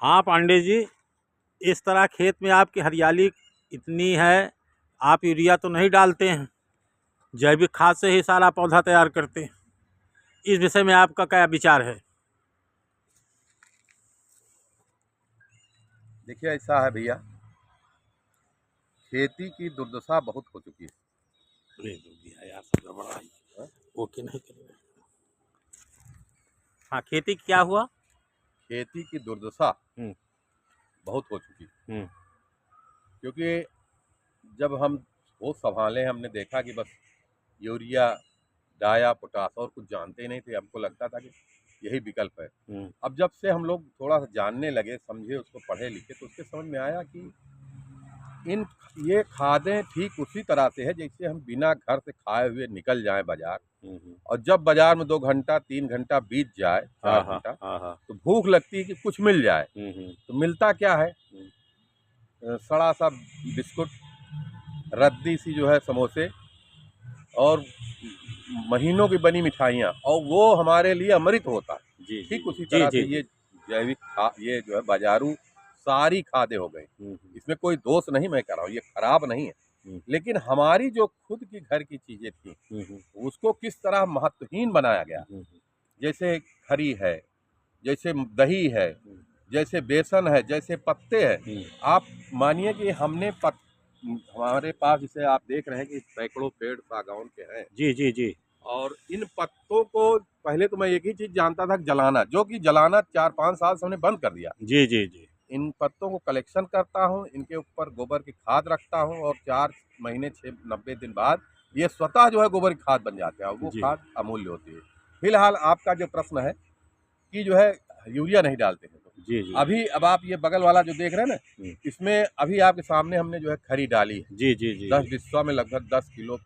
हाँ पांडे जी, इस तरह खेत में आपकी हरियाली इतनी है, आप यूरिया तो नहीं डालते हैं, जैविक खाद से ही सारा पौधा तैयार करते हैं। इस विषय में आपका क्या विचार है? देखिए, ऐसा है भैया, खेती की दुर्दशा बहुत हो चुकी है। अरे भैया यार, सब गड़बड़ा है। ओके नहीं करेंगे। हाँ, खेती क्या हुआ? खेती की दुर्दशा बहुत हो चुकी है, क्योंकि जब हम होश संभाले हमने देखा कि बस यूरिया, डाया, पोटास और कुछ जानते ही नहीं थे। हमको लगता था कि यही विकल्प है। अब जब से हम लोग थोड़ा सा जानने लगे, समझे, उसको पढ़े लिखे, तो उसके समझ में आया कि ये खादें ठीक उसी तरह से है जैसे हम बिना घर से खाए हुए निकल जाएं बाजार, और जब बाजार में 2 घंटा 3 घंटा बीत जाए, 4 घंटा, तो भूख लगती है कि कुछ मिल जाए। तो मिलता क्या है? सड़ा सा बिस्कुट, रद्दी सी जो है समोसे, और महीनों की बनी मिठाइयाँ, और वो हमारे लिए अमृत होता है। ठीक उसी तरह से ये जैविक ये जो है बाजारू सारी खादें हो गई। इसमें कोई दोष नहीं मैं कर रहा हूँ, ये खराब नहीं है, लेकिन हमारी जो खुद की घर की चीजें थी उसको किस तरह महत्वहीन बनाया गया। जैसे खरी है, जैसे दही है, जैसे बेसन है, जैसे पत्ते हैं। आप मानिए कि हमारे पास, जैसे आप देख रहे हैं कि सैकड़ों पेड़ सागौन के हैं। जी जी जी। और इन पत्तों को पहले तो मैं एक ही चीज जानता था, जलाना, जो कि जलाना 4-5 साल से हमने बंद कर दिया। जी जी जी। इन पत्तों को कलेक्शन करता हूँ, इनके ऊपर गोबर की खाद रखता हूँ, और 4 महीने 90 दिन बाद ये स्वतः जो है गोबर की खाद बन जाते हैं, और वो खाद अमूल्य होती है। फिलहाल आपका जो प्रश्न है कि जो है यूरिया नहीं डालते हैं, तो जी। अभी अब आप ये बगल वाला जो देख रहे हैं ना, इसमें अभी आपके सामने हमने जो है खरी डाली है। जी जी जी। 10 बिस्वा में लगभग 10 किलो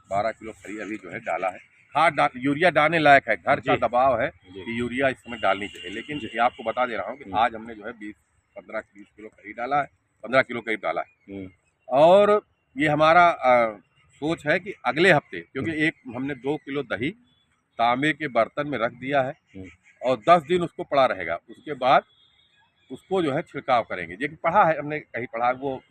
12 किलो खरी अभी जो है डाला है। खाद यूरिया डालने लायक है, घर का दबाव है कि यूरिया इस समय डालनी चाहिए। लेकिन ये आपको बता दे रहा हूँ कि आज हमने जो है 15-20 किलो खरी डाला है, 15 किलो करीब डाला है। और ये हमारा सोच है कि अगले हफ्ते, क्योंकि एक हमने 2 किलो दही तांबे के बर्तन में रख दिया है, और 10 दिन उसको पड़ा रहेगा। उसके बाद उसको जो है छिड़काव करेंगे। ये पढ़ा है हमने, कहीं पढ़ा, वो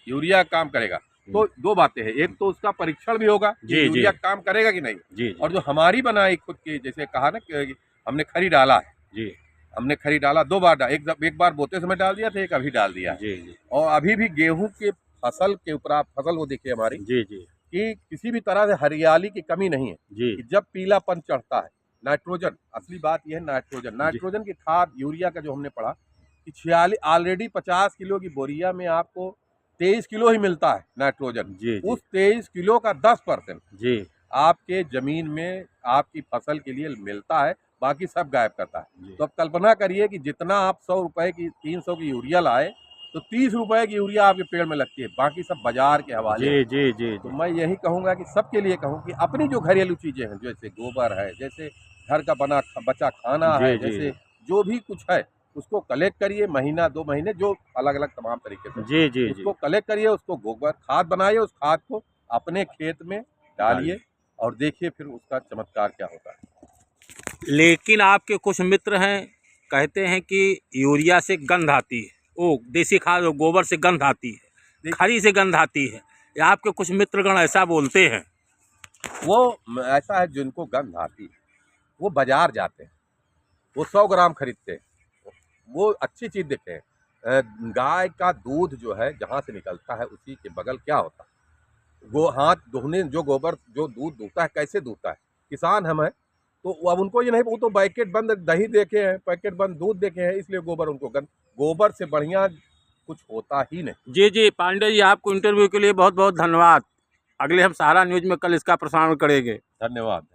यूरिया काम करेगा। तो 2 बातें हैं, एक तो उसका परीक्षण भी होगा कि यूरिया काम करेगा कि नहीं, और जो हमारी बनाई खुद की, जैसे कहा ना कि हमने खरी डाला है, हमने खरी डाला 2 बार, एक बार बोते समय डाल दिया था, एक अभी डाल दिया है। और अभी भी गेहूं के फसल के ऊपर आप फसल वो देखिए हमारी, कि किसी भी तरह से हरियाली की कमी नहीं है। कि जब पीलापन चढ़ता है, नाइट्रोजन, असली बात यह है, नाइट्रोजन की खाद यूरिया का जो हमने पढ़ा कि 46 ऑलरेडी 50 किलो की बोरिया में आपको 23 किलो ही मिलता है नाइट्रोजन। उस 23 किलो का 10% आपके जमीन में आपकी फसल के लिए मिलता है, बाकी सब गायब करता है। तो अब कल्पना करिए कि जितना आप 100 रुपए की 300 की यूरिया लाए, तो 30 रुपए की यूरिया आपके पेड़ में लगती है, बाकी सब बाजार के हवाले। तो मैं यही कहूँगा कि सबके लिए कहूँ कि अपनी जो घरेलू चीजें हैं, जैसे गोबर है, जैसे घर का बचा खाना है, जैसे जो भी कुछ है, उसको कलेक्ट करिए, महीना 2 महीने, जो अलग अलग तमाम तरीके से उसको कलेक्ट करिए, उसको गोबर खाद बनाइए, उस खाद को अपने खेत में डालिए, और देखिए फिर उसका चमत्कार क्या होता है। लेकिन आपके कुछ मित्र हैं, कहते हैं कि यूरिया से गंध आती है, वो देसी खाद गोबर से गंध आती है, खरी से गंध आती है। या आपके कुछ मित्रगण ऐसा बोलते हैं? वो ऐसा है, जिनको गंध आती है वो बाजार जाते हैं, वो 100 ग्राम खरीदते हैं, वो अच्छी चीज देते हैं। गाय का दूध जो है जहाँ से निकलता है, उसी के बगल क्या होता है, वो हाथ धोने, जो गोबर जो दूध दूहता है, कैसे दूहता है, किसान हम हैं। तो अब उनको ये नहीं, वो तो पैकेट बंद दही देखे हैं, पैकेट बंद दूध देखे हैं, इसलिए गोबर उनको गोबर से बढ़िया कुछ होता ही नहीं। जी जी पांडे जी, आपको इंटरव्यू के लिए बहुत बहुत धन्यवाद। अगले हम सहारा न्यूज में कल इसका प्रसारण करेंगे। धन्यवाद।